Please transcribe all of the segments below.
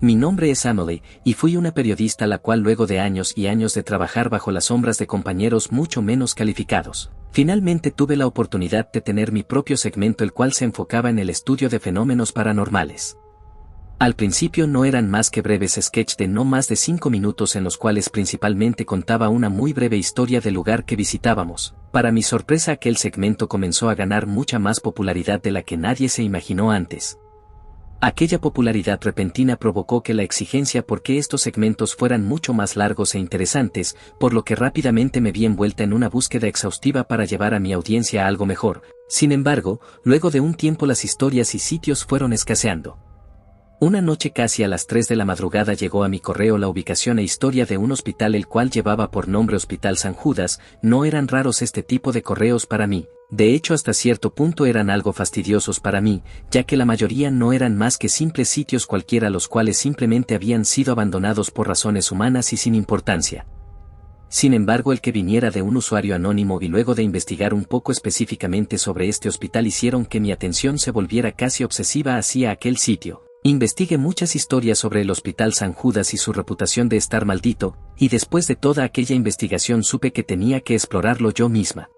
Mi nombre es Emily, y fui una periodista la cual luego de años y años de trabajar bajo las sombras de compañeros mucho menos calificados, finalmente tuve la oportunidad de tener mi propio segmento el cual se enfocaba en el estudio de fenómenos paranormales. Al principio no eran más que breves sketches de no más de 5 minutos en los cuales principalmente contaba una muy breve historia del lugar que visitábamos. Para mi sorpresa aquel segmento comenzó a ganar mucha más popularidad de la que nadie se imaginó antes. Aquella popularidad repentina provocó que la exigencia por que estos segmentos fueran mucho más largos e interesantes, por lo que rápidamente me vi envuelta en una búsqueda exhaustiva para llevar a mi audiencia a algo mejor. Sin embargo, luego de un tiempo las historias y sitios fueron escaseando. Una noche casi a las 3 de la madrugada llegó a mi correo la ubicación e historia de un hospital el cual llevaba por nombre Hospital San Judas. No eran raros este tipo de correos para mí, de hecho hasta cierto punto eran algo fastidiosos para mí, ya que la mayoría no eran más que simples sitios cualquiera los cuales simplemente habían sido abandonados por razones humanas y sin importancia. Sin embargo el que viniera de un usuario anónimo y luego de investigar un poco específicamente sobre este hospital hicieron que mi atención se volviera casi obsesiva hacia aquel sitio. Investigué muchas historias sobre el Hospital San Judas y su reputación de estar maldito, y después de toda aquella investigación supe que tenía que explorarlo yo misma.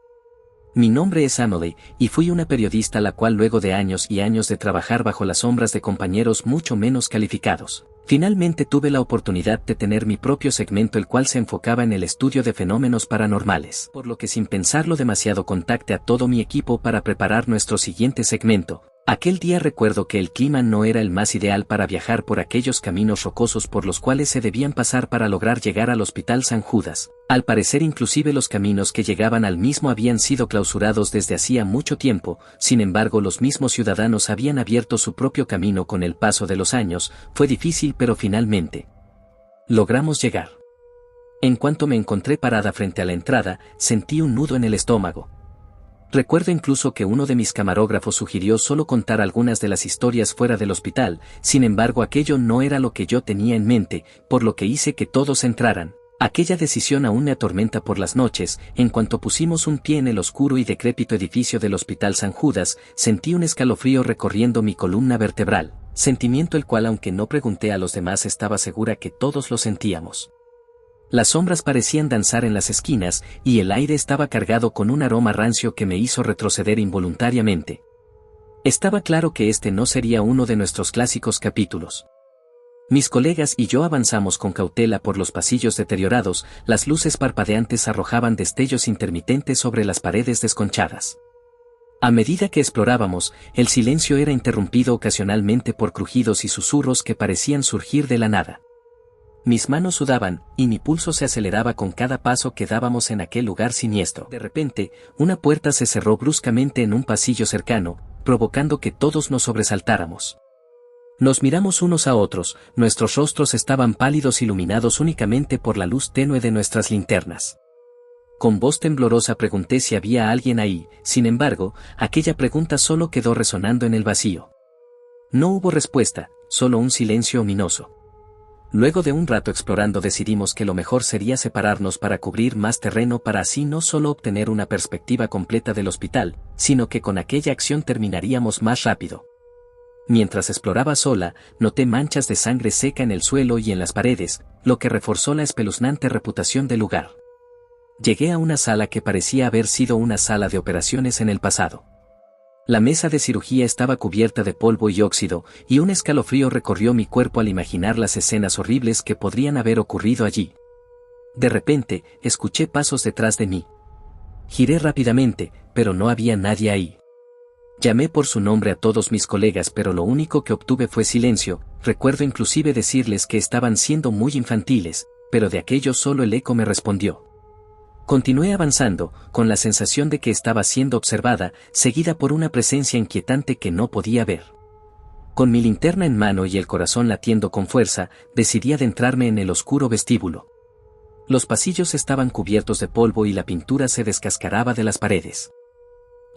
Mi nombre es Emily, y fui una periodista la cual luego de años y años de trabajar bajo las sombras de compañeros mucho menos calificados, finalmente tuve la oportunidad de tener mi propio segmento el cual se enfocaba en el estudio de fenómenos paranormales, por lo que sin pensarlo demasiado contacté a todo mi equipo para preparar nuestro siguiente segmento. Aquel día recuerdo que el clima no era el más ideal para viajar por aquellos caminos rocosos por los cuales se debían pasar para lograr llegar al Hospital San Judas. Al parecer inclusive los caminos que llegaban al mismo habían sido clausurados desde hacía mucho tiempo, sin embargo los mismos ciudadanos habían abierto su propio camino con el paso de los años. Fue difícil pero finalmente logramos llegar. En cuanto me encontré parada frente a la entrada, sentí un nudo en el estómago. Recuerdo incluso que uno de mis camarógrafos sugirió solo contar algunas de las historias fuera del hospital, sin embargo aquello no era lo que yo tenía en mente, por lo que hice que todos entraran. Aquella decisión aún me atormenta por las noches. En cuanto pusimos un pie en el oscuro y decrépito edificio del Hospital San Judas, sentí un escalofrío recorriendo mi columna vertebral, sentimiento el cual aunque no pregunté a los demás estaba segura que todos lo sentíamos. Las sombras parecían danzar en las esquinas, y el aire estaba cargado con un aroma rancio que me hizo retroceder involuntariamente. Estaba claro que este no sería uno de nuestros clásicos capítulos. Mis colegas y yo avanzamos con cautela por los pasillos deteriorados, las luces parpadeantes arrojaban destellos intermitentes sobre las paredes desconchadas. A medida que explorábamos, el silencio era interrumpido ocasionalmente por crujidos y susurros que parecían surgir de la nada. Mis manos sudaban, y mi pulso se aceleraba con cada paso que dábamos en aquel lugar siniestro. De repente, una puerta se cerró bruscamente en un pasillo cercano, provocando que todos nos sobresaltáramos. Nos miramos unos a otros, nuestros rostros estaban pálidos iluminados únicamente por la luz tenue de nuestras linternas. Con voz temblorosa pregunté si había alguien ahí, sin embargo, aquella pregunta solo quedó resonando en el vacío. No hubo respuesta, solo un silencio ominoso. Luego de un rato explorando decidimos que lo mejor sería separarnos para cubrir más terreno para así no solo obtener una perspectiva completa del hospital, sino que con aquella acción terminaríamos más rápido. Mientras exploraba sola, noté manchas de sangre seca en el suelo y en las paredes, lo que reforzó la espeluznante reputación del lugar. Llegué a una sala que parecía haber sido una sala de operaciones en el pasado. La mesa de cirugía estaba cubierta de polvo y óxido, y un escalofrío recorrió mi cuerpo al imaginar las escenas horribles que podrían haber ocurrido allí. De repente, escuché pasos detrás de mí. Giré rápidamente, pero no había nadie ahí. Llamé por su nombre a todos mis colegas pero lo único que obtuve fue silencio. Recuerdo inclusive decirles que estaban siendo muy infantiles, pero de aquello solo el eco me respondió. Continué avanzando, con la sensación de que estaba siendo observada, seguida por una presencia inquietante que no podía ver. Con mi linterna en mano y el corazón latiendo con fuerza, decidí adentrarme en el oscuro vestíbulo. Los pasillos estaban cubiertos de polvo y la pintura se descascaraba de las paredes.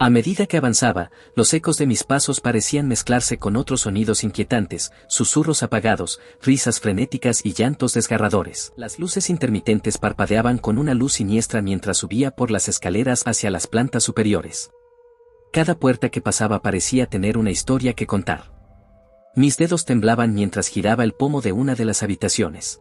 A medida que avanzaba, los ecos de mis pasos parecían mezclarse con otros sonidos inquietantes, susurros apagados, risas frenéticas y llantos desgarradores. Las luces intermitentes parpadeaban con una luz siniestra mientras subía por las escaleras hacia las plantas superiores. Cada puerta que pasaba parecía tener una historia que contar. Mis dedos temblaban mientras giraba el pomo de una de las habitaciones.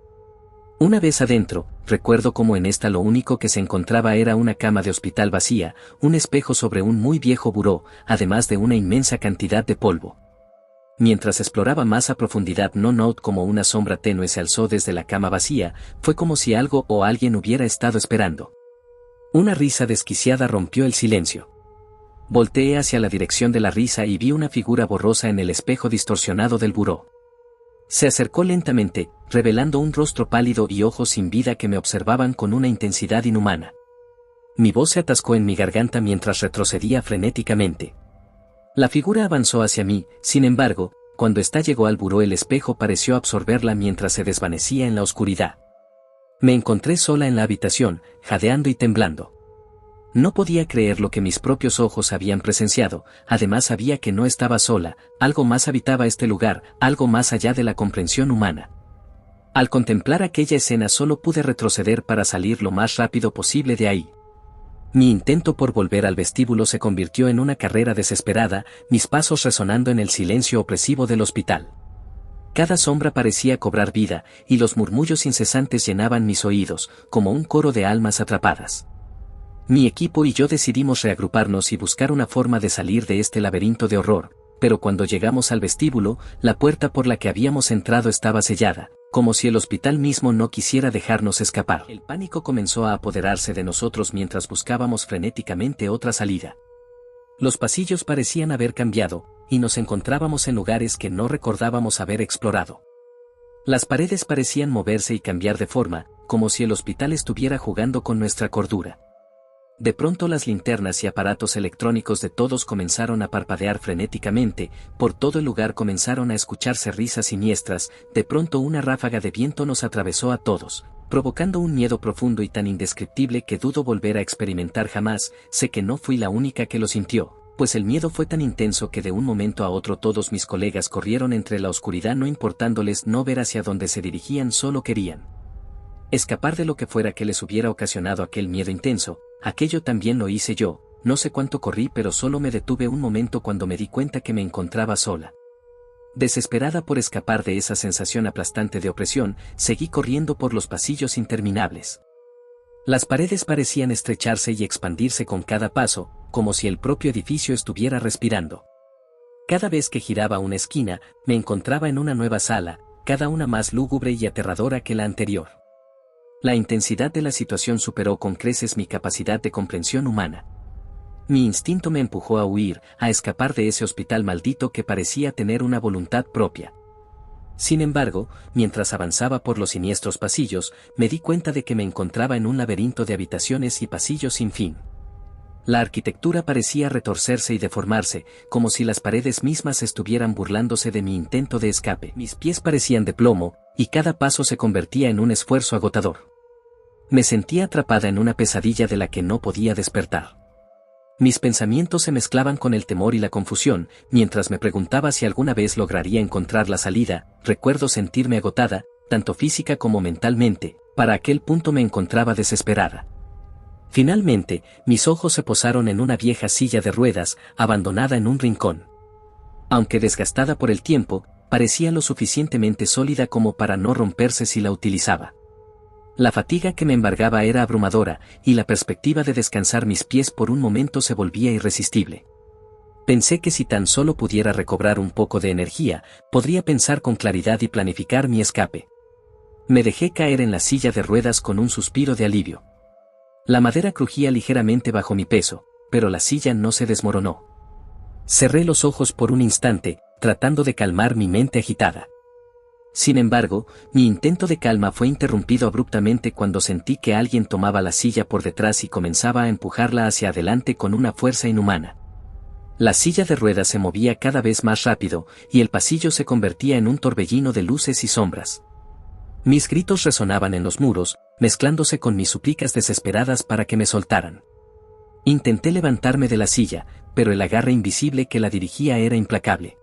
Una vez adentro, recuerdo como en esta lo único que se encontraba era una cama de hospital vacía, un espejo sobre un muy viejo buró, además de una inmensa cantidad de polvo. Mientras exploraba más a profundidad No Note como una sombra tenue se alzó desde la cama vacía, fue como si algo o alguien hubiera estado esperando. Una risa desquiciada rompió el silencio. Volteé hacia la dirección de la risa y vi una figura borrosa en el espejo distorsionado del buró. Se acercó lentamente, revelando un rostro pálido y ojos sin vida que me observaban con una intensidad inhumana. Mi voz se atascó en mi garganta mientras retrocedía frenéticamente. La figura avanzó hacia mí, sin embargo, cuando ésta llegó al buró el espejo pareció absorberla mientras se desvanecía en la oscuridad. Me encontré sola en la habitación, jadeando y temblando. No podía creer lo que mis propios ojos habían presenciado, además sabía que no estaba sola, algo más habitaba este lugar, algo más allá de la comprensión humana. Al contemplar aquella escena solo pude retroceder para salir lo más rápido posible de ahí. Mi intento por volver al vestíbulo se convirtió en una carrera desesperada, mis pasos resonando en el silencio opresivo del hospital. Cada sombra parecía cobrar vida, y los murmullos incesantes llenaban mis oídos, como un coro de almas atrapadas. Mi equipo y yo decidimos reagruparnos y buscar una forma de salir de este laberinto de horror, pero cuando llegamos al vestíbulo, la puerta por la que habíamos entrado estaba sellada, como si el hospital mismo no quisiera dejarnos escapar. El pánico comenzó a apoderarse de nosotros mientras buscábamos frenéticamente otra salida. Los pasillos parecían haber cambiado, y nos encontrábamos en lugares que no recordábamos haber explorado. Las paredes parecían moverse y cambiar de forma, como si el hospital estuviera jugando con nuestra cordura. De pronto las linternas y aparatos electrónicos de todos comenzaron a parpadear frenéticamente, por todo el lugar comenzaron a escucharse risas siniestras, de pronto una ráfaga de viento nos atravesó a todos, provocando un miedo profundo y tan indescriptible que dudo volver a experimentar jamás. Sé que no fui la única que lo sintió, pues el miedo fue tan intenso que de un momento a otro todos mis colegas corrieron entre la oscuridad no importándoles no ver hacia dónde se dirigían, solo querían escapar de lo que fuera que les hubiera ocasionado aquel miedo intenso. Aquello también lo hice yo, no sé cuánto corrí pero solo me detuve un momento cuando me di cuenta que me encontraba sola. Desesperada por escapar de esa sensación aplastante de opresión, seguí corriendo por los pasillos interminables. Las paredes parecían estrecharse y expandirse con cada paso, como si el propio edificio estuviera respirando. Cada vez que giraba una esquina, me encontraba en una nueva sala, cada una más lúgubre y aterradora que la anterior. La intensidad de la situación superó con creces mi capacidad de comprensión humana. Mi instinto me empujó a huir, a escapar de ese hospital maldito que parecía tener una voluntad propia. Sin embargo, mientras avanzaba por los siniestros pasillos, me di cuenta de que me encontraba en un laberinto de habitaciones y pasillos sin fin. La arquitectura parecía retorcerse y deformarse, como si las paredes mismas estuvieran burlándose de mi intento de escape. Mis pies parecían de plomo, y cada paso se convertía en un esfuerzo agotador. Me sentía atrapada en una pesadilla de la que no podía despertar. Mis pensamientos se mezclaban con el temor y la confusión, mientras me preguntaba si alguna vez lograría encontrar la salida. Recuerdo sentirme agotada, tanto física como mentalmente, para aquel punto me encontraba desesperada. Finalmente, mis ojos se posaron en una vieja silla de ruedas, abandonada en un rincón. Aunque desgastada por el tiempo, parecía lo suficientemente sólida como para no romperse si la utilizaba. La fatiga que me embargaba era abrumadora, y la perspectiva de descansar mis pies por un momento se volvía irresistible. Pensé que si tan solo pudiera recobrar un poco de energía, podría pensar con claridad y planificar mi escape. Me dejé caer en la silla de ruedas con un suspiro de alivio. La madera crujía ligeramente bajo mi peso, pero la silla no se desmoronó. Cerré los ojos por un instante, tratando de calmar mi mente agitada. Sin embargo, mi intento de calma fue interrumpido abruptamente cuando sentí que alguien tomaba la silla por detrás y comenzaba a empujarla hacia adelante con una fuerza inhumana. La silla de ruedas se movía cada vez más rápido, y el pasillo se convertía en un torbellino de luces y sombras. Mis gritos resonaban en los muros, mezclándose con mis súplicas desesperadas para que me soltaran. Intenté levantarme de la silla, pero el agarre invisible que la dirigía era implacable.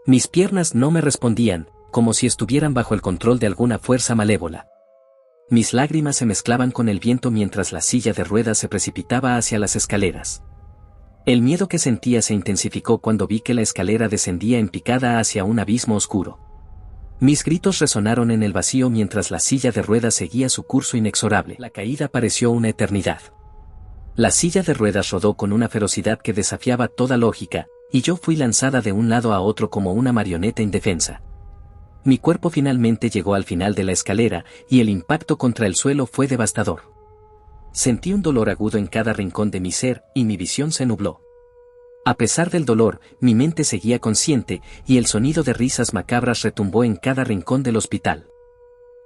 Mis piernas no me respondían, como si estuvieran bajo el control de alguna fuerza malévola. Mis lágrimas se mezclaban con el viento mientras la silla de ruedas se precipitaba hacia las escaleras. El miedo que sentía se intensificó cuando vi que la escalera descendía en picada hacia un abismo oscuro. Mis gritos resonaron en el vacío mientras la silla de ruedas seguía su curso inexorable. La caída pareció una eternidad. La silla de ruedas rodó con una ferocidad que desafiaba toda lógica, y yo fui lanzada de un lado a otro como una marioneta indefensa. Mi cuerpo finalmente llegó al final de la escalera, y el impacto contra el suelo fue devastador. Sentí un dolor agudo en cada rincón de mi ser, y mi visión se nubló. A pesar del dolor, mi mente seguía consciente, y el sonido de risas macabras retumbó en cada rincón del hospital.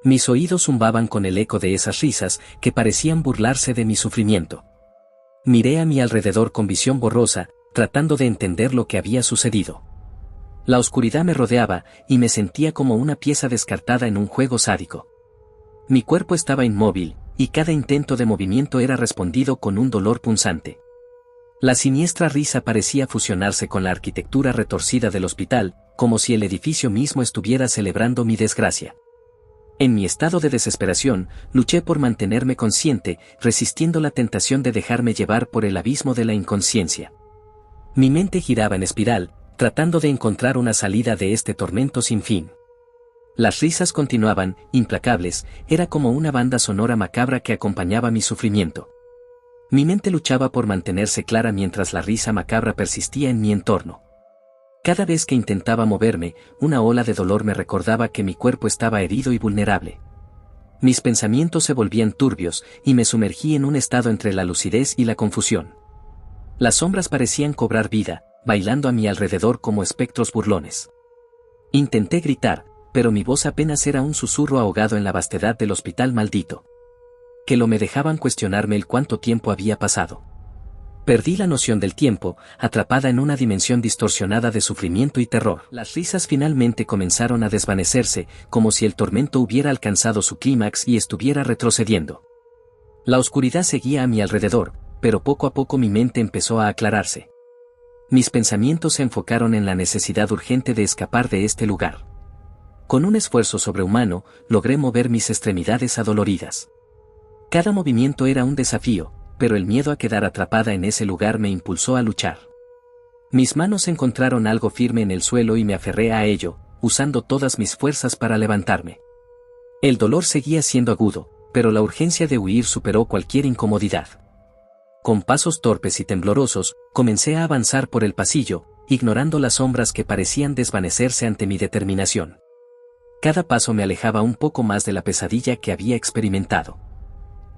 Mis oídos zumbaban con el eco de esas risas, que parecían burlarse de mi sufrimiento. Miré a mi alrededor con visión borrosa, tratando de entender lo que había sucedido. La oscuridad me rodeaba, y me sentía como una pieza descartada en un juego sádico. Mi cuerpo estaba inmóvil, y cada intento de movimiento era respondido con un dolor punzante. La siniestra risa parecía fusionarse con la arquitectura retorcida del hospital, como si el edificio mismo estuviera celebrando mi desgracia. En mi estado de desesperación, luché por mantenerme consciente, resistiendo la tentación de dejarme llevar por el abismo de la inconsciencia. Mi mente giraba en espiral, tratando de encontrar una salida de este tormento sin fin. Las risas continuaban, implacables, era como una banda sonora macabra que acompañaba mi sufrimiento. Mi mente luchaba por mantenerse clara mientras la risa macabra persistía en mi entorno. Cada vez que intentaba moverme, una ola de dolor me recordaba que mi cuerpo estaba herido y vulnerable. Mis pensamientos se volvían turbios, y me sumergí en un estado entre la lucidez y la confusión. Las sombras parecían cobrar vida, bailando a mi alrededor como espectros burlones. Intenté gritar, pero mi voz apenas era un susurro ahogado en la vastedad del hospital maldito. Que lo me dejaban cuestionarme el cuánto tiempo había pasado. Perdí la noción del tiempo, atrapada en una dimensión distorsionada de sufrimiento y terror. Las risas finalmente comenzaron a desvanecerse, como si el tormento hubiera alcanzado su clímax y estuviera retrocediendo. La oscuridad seguía a mi alrededor, pero poco a poco mi mente empezó a aclararse. Mis pensamientos se enfocaron en la necesidad urgente de escapar de este lugar. Con un esfuerzo sobrehumano, logré mover mis extremidades adoloridas. Cada movimiento era un desafío, pero el miedo a quedar atrapada en ese lugar me impulsó a luchar. Mis manos encontraron algo firme en el suelo y me aferré a ello, usando todas mis fuerzas para levantarme. El dolor seguía siendo agudo, pero la urgencia de huir superó cualquier incomodidad. Con pasos torpes y temblorosos, comencé a avanzar por el pasillo, ignorando las sombras que parecían desvanecerse ante mi determinación. Cada paso me alejaba un poco más de la pesadilla que había experimentado.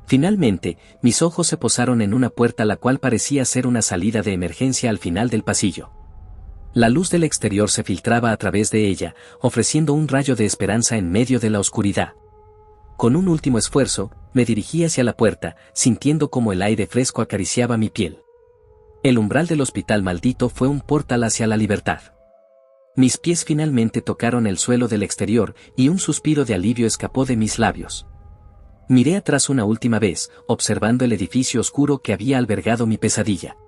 Finalmente, mis ojos se posaron en una puerta la cual parecía ser una salida de emergencia al final del pasillo. La luz del exterior se filtraba a través de ella, ofreciendo un rayo de esperanza en medio de la oscuridad. Con un último esfuerzo, me dirigí hacia la puerta, sintiendo como el aire fresco acariciaba mi piel. El umbral del hospital maldito fue un portal hacia la libertad. Mis pies finalmente tocaron el suelo del exterior, y un suspiro de alivio escapó de mis labios. Miré atrás una última vez, observando el edificio oscuro que había albergado mi pesadilla.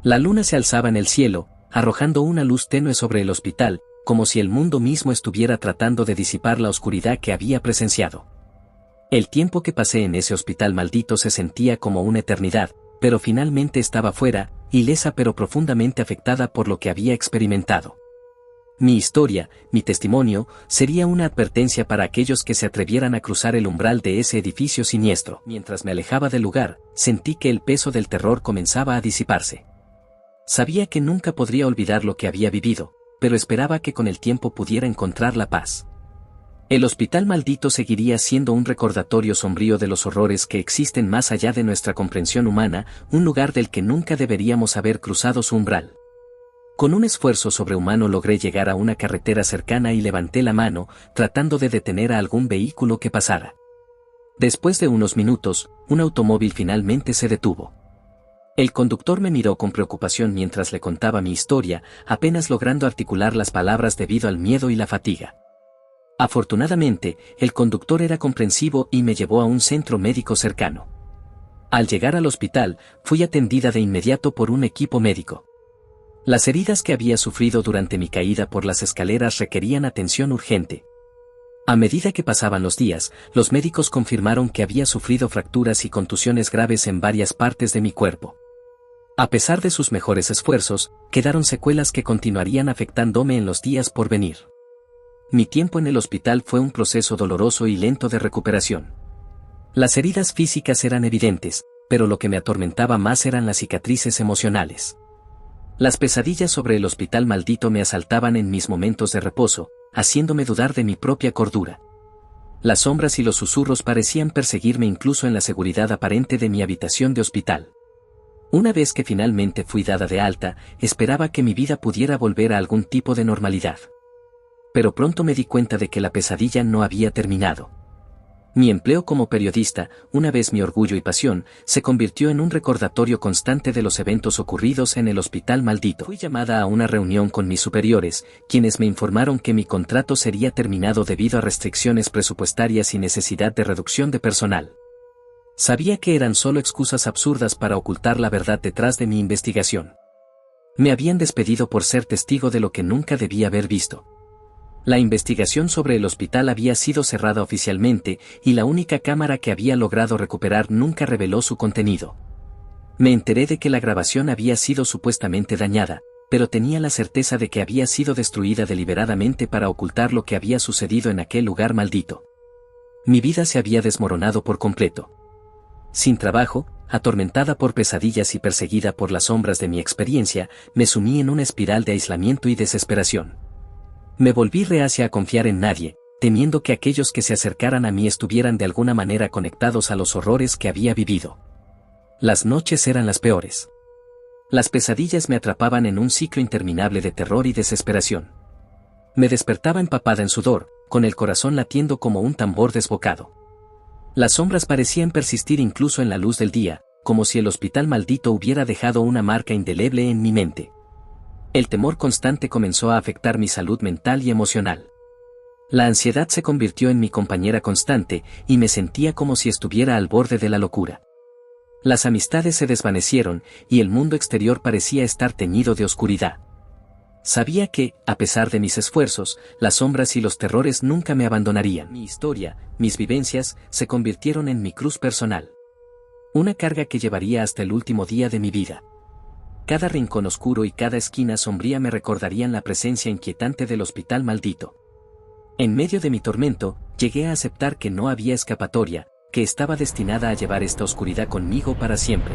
La luna se alzaba en el cielo, arrojando una luz tenue sobre el hospital, como si el mundo mismo estuviera tratando de disipar la oscuridad que había presenciado. El tiempo que pasé en ese hospital maldito se sentía como una eternidad, pero finalmente estaba fuera, ilesa pero profundamente afectada por lo que había experimentado. Mi historia, mi testimonio, sería una advertencia para aquellos que se atrevieran a cruzar el umbral de ese edificio siniestro. Mientras me alejaba del lugar, sentí que el peso del terror comenzaba a disiparse. Sabía que nunca podría olvidar lo que había vivido, pero esperaba que con el tiempo pudiera encontrar la paz. El hospital maldito seguiría siendo un recordatorio sombrío de los horrores que existen más allá de nuestra comprensión humana, un lugar del que nunca deberíamos haber cruzado su umbral. Con un esfuerzo sobrehumano logré llegar a una carretera cercana y levanté la mano, tratando de detener a algún vehículo que pasara. Después de unos minutos, un automóvil finalmente se detuvo. El conductor me miró con preocupación mientras le contaba mi historia, apenas logrando articular las palabras debido al miedo y la fatiga. Afortunadamente, el conductor era comprensivo y me llevó a un centro médico cercano. Al llegar al hospital, fui atendida de inmediato por un equipo médico. Las heridas que había sufrido durante mi caída por las escaleras requerían atención urgente. A medida que pasaban los días, los médicos confirmaron que había sufrido fracturas y contusiones graves en varias partes de mi cuerpo. A pesar de sus mejores esfuerzos, quedaron secuelas que continuarían afectándome en los días por venir. Mi tiempo en el hospital fue un proceso doloroso y lento de recuperación. Las heridas físicas eran evidentes, pero lo que me atormentaba más eran las cicatrices emocionales. Las pesadillas sobre el hospital maldito me asaltaban en mis momentos de reposo, haciéndome dudar de mi propia cordura. Las sombras y los susurros parecían perseguirme incluso en la seguridad aparente de mi habitación de hospital. Una vez que finalmente fui dada de alta, esperaba que mi vida pudiera volver a algún tipo de normalidad. Pero pronto me di cuenta de que la pesadilla no había terminado. Mi empleo como periodista, una vez mi orgullo y pasión, se convirtió en un recordatorio constante de los eventos ocurridos en el hospital maldito. Fui llamada a una reunión con mis superiores, quienes me informaron que mi contrato sería terminado debido a restricciones presupuestarias y necesidad de reducción de personal. Sabía que eran solo excusas absurdas para ocultar la verdad detrás de mi investigación. Me habían despedido por ser testigo de lo que nunca debía haber visto. La investigación sobre el hospital había sido cerrada oficialmente, y la única cámara que había logrado recuperar nunca reveló su contenido. Me enteré de que la grabación había sido supuestamente dañada, pero tenía la certeza de que había sido destruida deliberadamente para ocultar lo que había sucedido en aquel lugar maldito. Mi vida se había desmoronado por completo. Sin trabajo, atormentada por pesadillas y perseguida por las sombras de mi experiencia, me sumí en una espiral de aislamiento y desesperación. Me volví reacia a confiar en nadie, temiendo que aquellos que se acercaran a mí estuvieran de alguna manera conectados a los horrores que había vivido. Las noches eran las peores. Las pesadillas me atrapaban en un ciclo interminable de terror y desesperación. Me despertaba empapada en sudor, con el corazón latiendo como un tambor desbocado. Las sombras parecían persistir incluso en la luz del día, como si el hospital maldito hubiera dejado una marca indeleble en mi mente. El temor constante comenzó a afectar mi salud mental y emocional. La ansiedad se convirtió en mi compañera constante, y me sentía como si estuviera al borde de la locura. Las amistades se desvanecieron, y el mundo exterior parecía estar teñido de oscuridad. Sabía que, a pesar de mis esfuerzos, las sombras y los terrores nunca me abandonarían. Mi historia, mis vivencias, se convirtieron en mi cruz personal. Una carga que llevaría hasta el último día de mi vida. Cada rincón oscuro y cada esquina sombría me recordarían la presencia inquietante del hospital maldito. En medio de mi tormento, llegué a aceptar que no había escapatoria, que estaba destinada a llevar esta oscuridad conmigo para siempre.